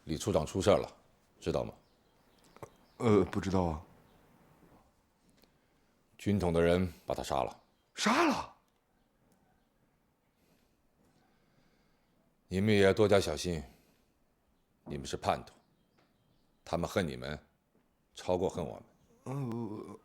李处长出事了，知道吗？不知道啊。军统的人把他杀了。杀了？你们也要多加小心。你们是叛徒，他们恨你们，超过恨我们。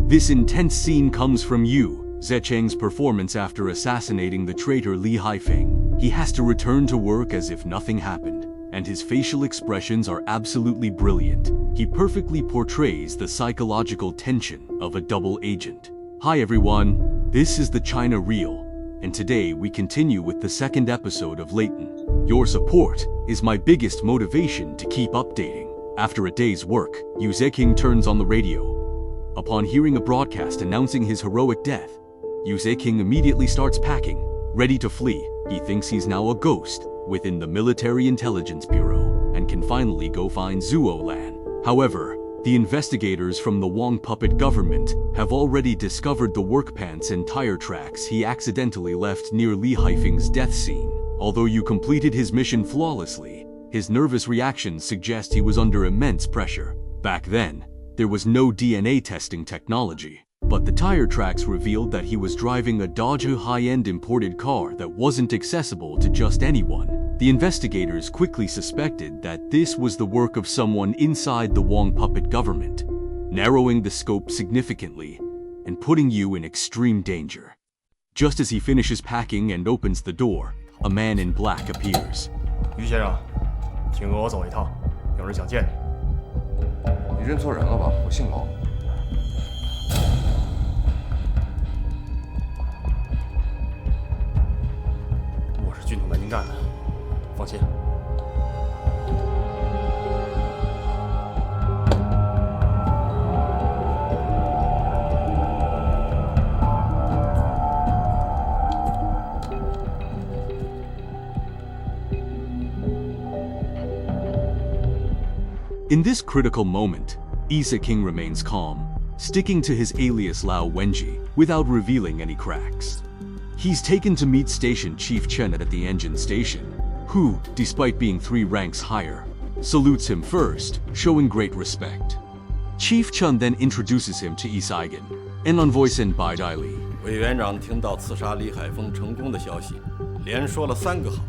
This intense scene comes from Yu Zecheng's performance after assassinating the traitor Li Haifeng. He has to return to work as if nothing happened, and his facial expressions are absolutely brilliant. He perfectly portrays the psychological tension of a double agent. Hi everyone, this is the China Reel, and today we continue with the second episode of Leighton. Your support is my biggest motivation to keep updating. After a day's work, Yu Zeking turns on the radio. Upon hearing a broadcast announcing his heroic death, Yu Zeking immediately starts packing, ready to flee. He thinks he's now a ghost within the Military Intelligence Bureau and can finally go find Zuo Lan. However, the investigators from the Wang puppet government have already discovered the work pants and tire tracks he accidentally left near Li Haifeng's death scene. Although Yu completed his mission flawlessly, his nervous reactions suggest he was under immense pressure. Back then, there was no DNA testing technology, but the tire tracks revealed that he was driving a Dodge high-end imported car that wasn't accessible to just anyone. The investigators quickly suspected that this was the work of someone inside the Wang puppet government, narrowing the scope significantly and putting Yu in extreme danger. Just as he finishes packing and opens the door, a man in black appears. 于先生，请跟我走一趟，有人想见你。你认错人了吧？我姓毛。我是军统南京站的，放心。In this critical moment, Isa King remains calm, sticking to his alias Lao Wenji without revealing any cracks. He's taken to meet Station Chief Chen at the engine station, who, despite being 3 ranks higher, salutes him first, showing great respect. Chief Chen then introduces him to Isaigen, an envoy sent by Dai Li. 委员长听到刺杀李海峰成功的消息，连说了3个好，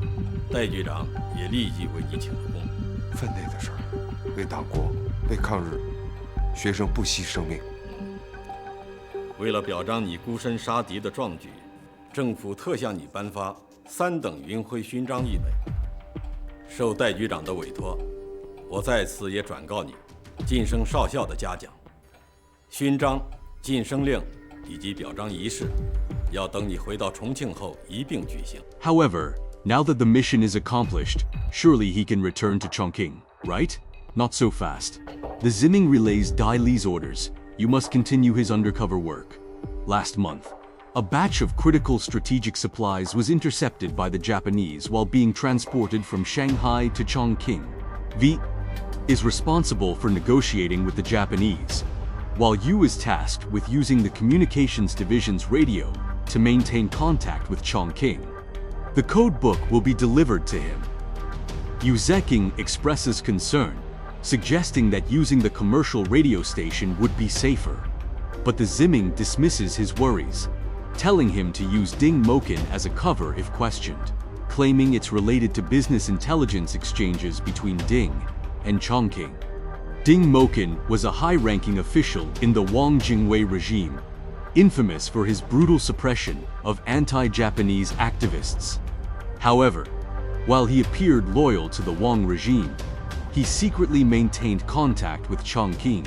戴局长也立即为你请了功。分内的事儿，为党国，为抗日，学生不惜生命。为了表彰你孤身杀敌的壮举，政府特向你颁发3等云辉勋章1枚。受戴局长的委托，我在此也转告你，晋升少校的嘉奖、勋章、晋升令以及表彰仪式，要等你回到重庆后一并举行。However, now that the mission is accomplished, surely he can return to Chongqing, right? Not so fast. The Ziming relays Dai Li's orders. You must continue his undercover work. Last month, a batch of critical strategic supplies was intercepted by the Japanese while being transported from Shanghai to Chongqing. V is responsible for negotiating with the Japanese, while Yu is tasked with using the Communications Division's radio to maintain contact with Chongqing. The code book will be delivered to him. Yu Zeking expresses concern, suggesting that using the commercial radio station would be safer. But the Ziming dismisses his worries, telling him to use Ding Moken as a cover if questioned, claiming it's related to business intelligence exchanges between Ding and Chongqing. Ding Moken was a high-ranking official in the Wang Jingwei regime, infamous for his brutal suppression of anti-Japanese activists. However, while he appeared loyal to the Wang regime, he secretly maintained contact with Chongqing,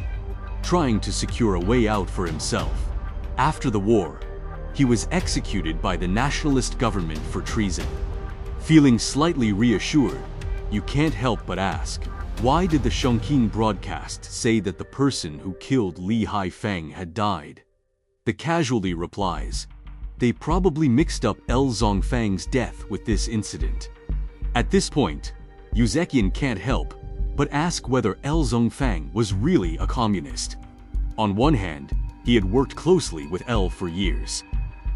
trying to secure a way out for himself. After the war, he was executed by the nationalist government for treason. Feeling slightly reassured, you can't help but ask, why did the Chongqing broadcast say that the person who killed Li Haifeng had died? The casualty replies, they probably mixed up L Zongfang's death with this incident. At this point, Yu Zekian can't help but ask whether L Zongfang was really a communist. On one hand, he had worked closely with L for years.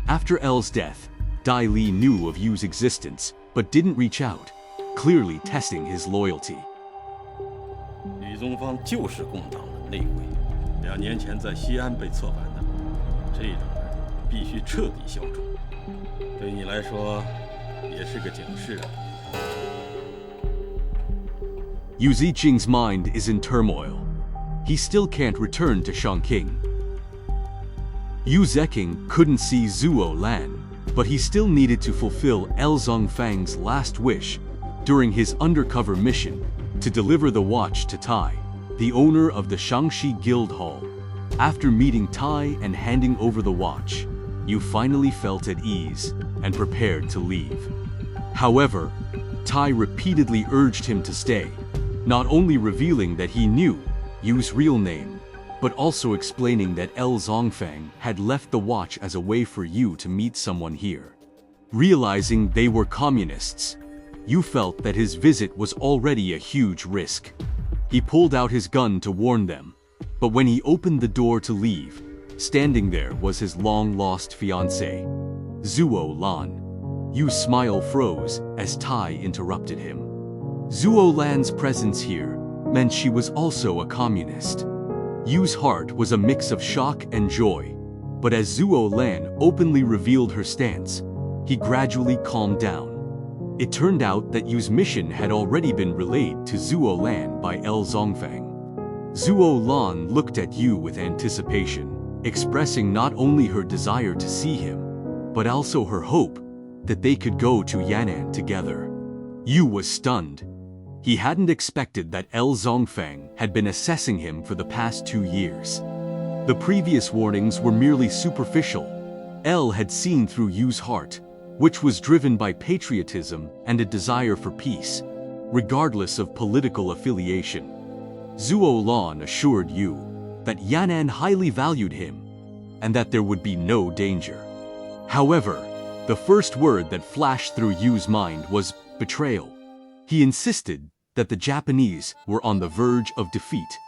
After L's death, Dai Li knew of Yu's existence but didn't reach out. clearly testing his loyalty. 吕宗方就是共党的内鬼，2年前在西安被策反的，这种人必须彻底消除。对你来说，也是个警示啊。Yu Ziqing's mind is in turmoil. He still can't return to Chongqing. Yu Ziqing couldn't see Zuo Lan, but he still needed to fulfill El Zongfang's last wish during his undercover mission to deliver the watch to Tai, the owner of the Shaanxi Guild Hall. After meeting Tai and handing over the watch, Yu finally felt at ease and prepared to leave. However, Tai repeatedly urged him to stay, not only revealing that he knew Yu's real name, but also explaining that El Zongfang had left the watch as a way for Yu to meet someone here. Realizing they were communists, Yu felt that his visit was already a huge risk. He pulled out his gun to warn them, but when he opened the door to leave, standing there was his long-lost fiancée, Zuo Lan. Yu's smile froze as Tai interrupted him. Zuo Lan's presence here meant she was also a communist. Yu's heart was a mix of shock and joy, but as Zuo Lan openly revealed her stance, he gradually calmed down. It turned out that Yu's mission had already been relayed to Zuo Lan by El Zongfang. Zuo Lan looked at Yu with anticipation, expressing not only her desire to see him, but also her hope that they could go to Yan'an together. Yu was stunned. He hadn't expected that El Zongfang had been assessing him for the past 2 years. The previous warnings were merely superficial. El had seen through Yu's heart, which was driven by patriotism and a desire for peace, regardless of political affiliation. Zuo Lan assured Yu that Yan'an highly valued him and that there would be no danger. However, the first word that flashed through Yu's mind was betrayal. He insisted that the Japanese were on the verge of defeat,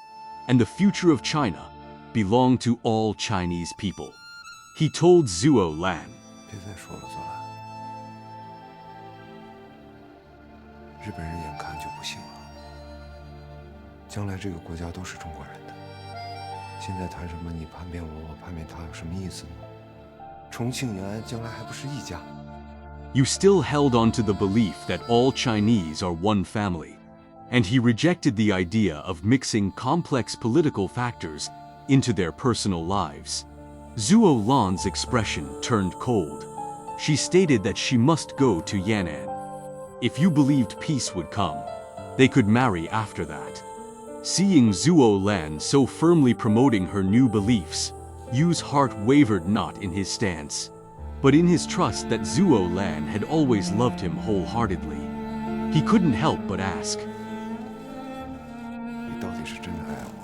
and the future of China belonged to all Chinese people. He told Zuo Lan, 别再说了，左兰。日本人眼看就不行了，将来这个国家都是中国人的。现在谈什么你叛变我，我叛变他，有什么意思呢？重庆、延安将来还不是一家？ Yu still held on to the belief that all Chinese are one family, and he rejected the idea of mixing complex political factors into their personal lives. Zuo Lan's expression turned cold. She stated that she must go to Yan'an. If Yu believed peace would come, they could marry after that. Seeing Zuo Lan so firmly promoting her new beliefs, Yu's heart wavered not in his stance, but in his trust that Zuo Lan had always loved him wholeheartedly. He couldn't help but ask, 你到底是真的爱我，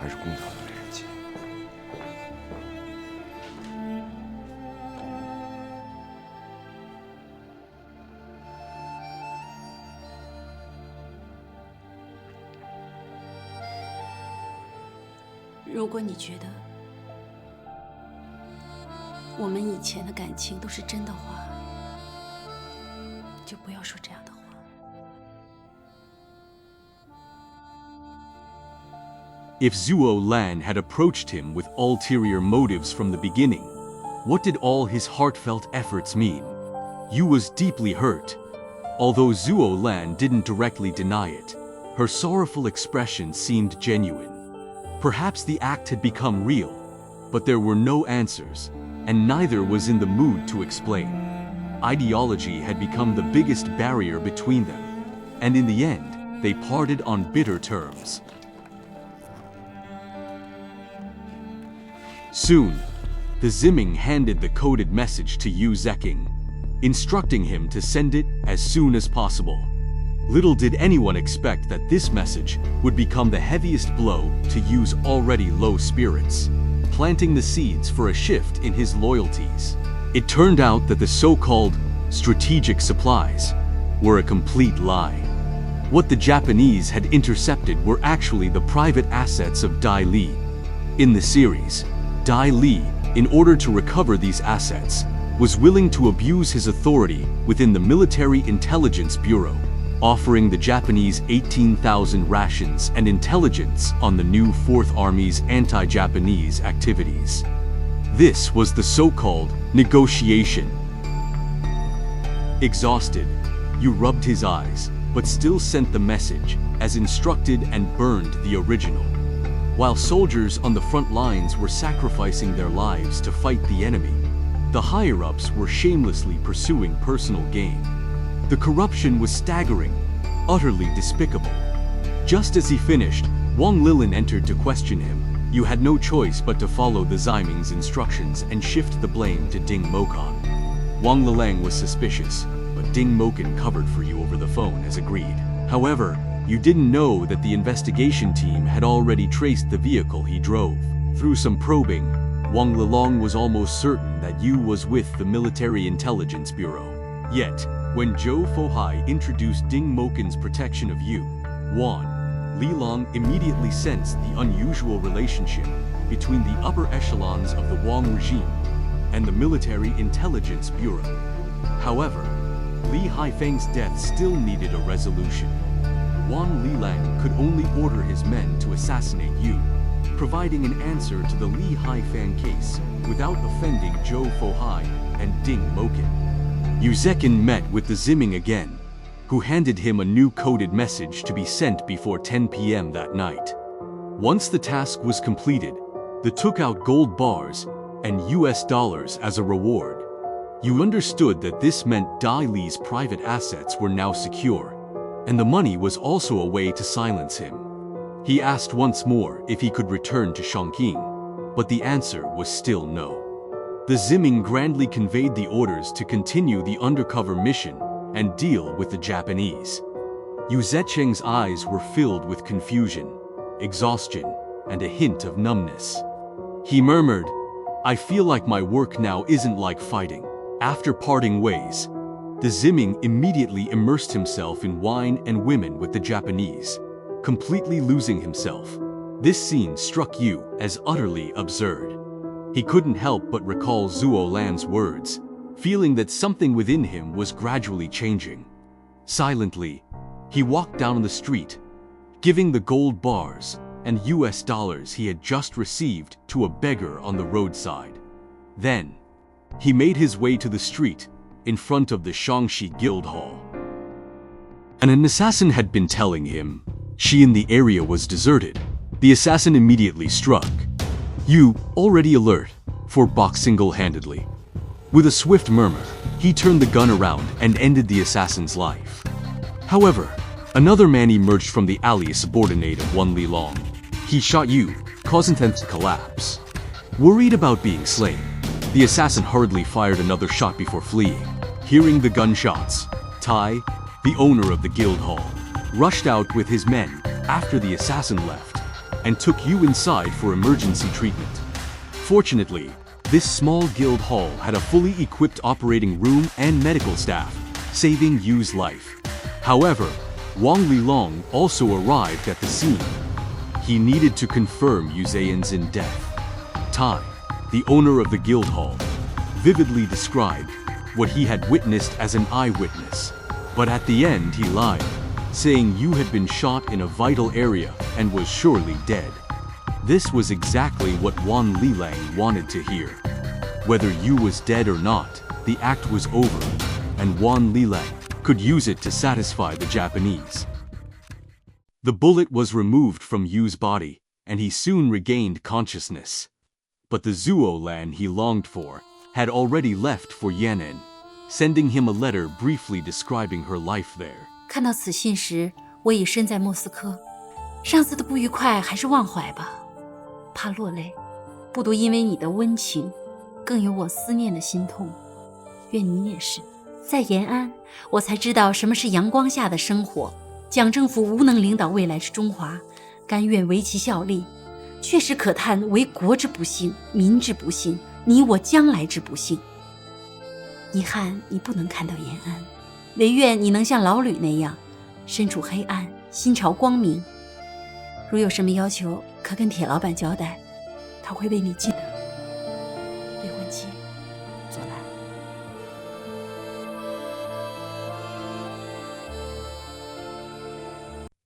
还是共党的美人计？如果你觉得我们以前的感情都是真的话，就不要说这样的话。If Zuo Lan had approached him with ulterior motives from the beginning, what did all his heartfelt efforts mean? Yu was deeply hurt. Although Zuo Lan didn't directly deny it, her sorrowful expression seemed genuine. Perhaps the act had become real, but there were no answers, and neither was in the mood to explain. Ideology had become the biggest barrier between them, and in the end, they parted on bitter terms. Soon, the Zimming handed the coded message to Yu Ziqing, instructing him to send it as soon as possible. Little did anyone expect that this message would become the heaviest blow to Yu's already low spirits, planting the seeds for a shift in his loyalties. It turned out that the so-called strategic supplies were a complete lie. What the Japanese had intercepted were actually the private assets of Dai Li. In the series, Dai Li, in order to recover these assets, was willing to abuse his authority within the Military Intelligence Bureau, offering the Japanese 18,000 rations and intelligence on the new Fourth Army's anti-Japanese activities. This was the so-called negotiation. Exhausted, you rubbed his eyes, but still sent the message, as instructed, and burned the original. While soldiers on the front lines were sacrificing their lives to fight the enemy, the higher-ups were shamelessly pursuing personal gain. The corruption was staggering, utterly despicable. Just as he finished, Wan Lilang entered to question him. You had no choice but to follow the Ziming's instructions and shift the blame to Ding Mokan. Wan Lilang was suspicious, but Ding Mokan covered for you over the phone as agreed. However, you didn't know that the investigation team had already traced the vehicle he drove. Through some probing, Wan Lilang was almost certain that you was with the Military Intelligence Bureau. Yet, when Zhou Fohai introduced Ding Mokan's protection of you, Wan Lilang immediately sensed the unusual relationship between the upper echelons of the Wang regime and the Military Intelligence Bureau. However, Li Haifeng's death still needed a resolution. Wan Lilang could only order his men to assassinate you, providing an answer to the Li Haifeng case without offending Zhou Fohai and Ding Mokan. Yu Zekin met with the Ziming again, who handed him a new coded message to be sent before 10 p.m. that night. Once the task was completed, they took out gold bars and US dollars as a reward. You understood that this meant Dai Li's private assets were now secure, and the money was also a way to silence him. He asked once more if he could return to Chongqing, but the answer was still no. The Ziming grandly conveyed the orders to continue the undercover mission and deal with the Japanese. Yu Zecheng's eyes were filled with confusion, exhaustion, and a hint of numbness. He murmured, "I feel like my work now isn't like fighting." After parting ways, the Ziming immediately immersed himself in wine and women with the Japanese, completely losing himself. This scene struck you as utterly absurd. He couldn't help but recall Zuo Lan's words, feeling that something within him was gradually changing. Silently, he walked down the street, giving the gold bars and US dollars he had just received to a beggar on the roadside. Then, he made his way to the street in front of the Shaanxi Guild Hall. And an assassin had been telling him she in the area was deserted. The assassin immediately struck. You, already alert, fought back single-handedly. With a swift murmur, he turned the gun around and ended the assassin's life. However, another man emerged from the alley, a subordinate of Wan Lilang. He shot you, causing them to collapse. Worried about being slain, the assassin hurriedly fired another shot before fleeing. Hearing the gunshots, Tai, the owner of the guild hall, rushed out with his men after the assassin left and took you inside for emergency treatment. Fortunately, this small guild hall had a fully equipped operating room and medical staff, saving Yu's life. However, Wan Lilang also arrived at the scene. He needed to confirm Yu Zayan's in death. Tai, the owner of the guild hall, vividly described what he had witnessed as an eyewitness, but at the end he lied, saying you had been shot in a vital area and was surely dead. This was exactly what Wan Lilang wanted to hear. Whether you was dead or not, the act was over, and Wan Lilang could use it to satisfy the Japanese. The bullet was removed from Yu's body, and he soon regained consciousness. But the Zuo Lan he longed for had already left for Yan'an, sending him a letter briefly describing her life there. 看到此信时，我已身在莫斯科。上次的不愉快还是忘怀吧，怕落泪，不独因为你的温情，更有我思念的心痛。愿你也是。在延安，我才知道什么是阳光下的生活。蒋政府无能领导未来之中华，甘愿为其效力，确实可叹为国之不幸，民之不幸，你我将来之不幸。遗憾你不能看到延安，唯愿你能像老吕那样，身处黑暗，心朝光明。如有什么要求，可跟铁老板交代，他会为你尽的。未婚妻，左兰。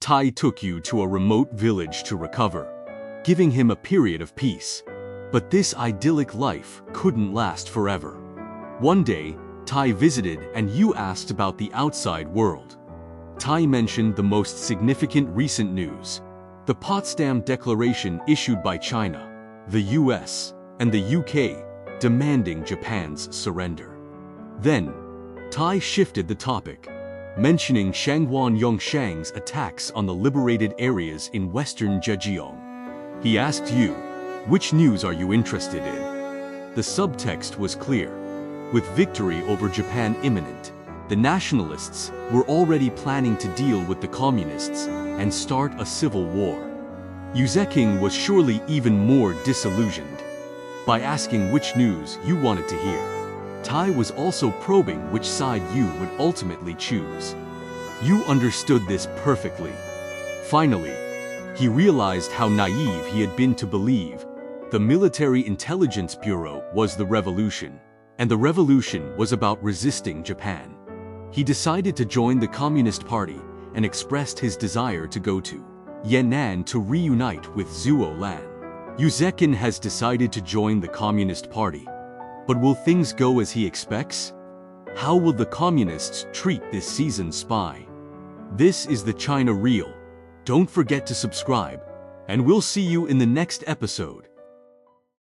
Tai took you to a remote village to recover, giving him a period of peace. But this idyllic life couldn't last forever. One day, Tai visited and you asked about the outside world. Tai mentioned the most significant recent news: the Potsdam Declaration issued by China, the US, and the UK, demanding Japan's surrender. Then, Tai shifted the topic, mentioning Shangguan Yongshang's attacks on the liberated areas in western Zhejiang. He asked you, which news are you interested in? The subtext was clear. With victory over Japan imminent, the nationalists were already planning to deal with the communists and start a civil war. Yu Zeking was surely even more disillusioned. By asking which news you wanted to hear, Tai was also probing which side you would ultimately choose. You understood this perfectly. Finally, he realized how naive he had been to believe the Military Intelligence Bureau was the revolution, and the revolution was about resisting Japan. He decided to join the Communist Party and expressed his desire to go to Yan'an to reunite with Zuo Lan. Yu Zeking has decided to join the Communist Party. But will things go as he expects? How will the communists treat this season's spy? This is the China Reel. Don't forget to subscribe, and we'll see you in the next episode.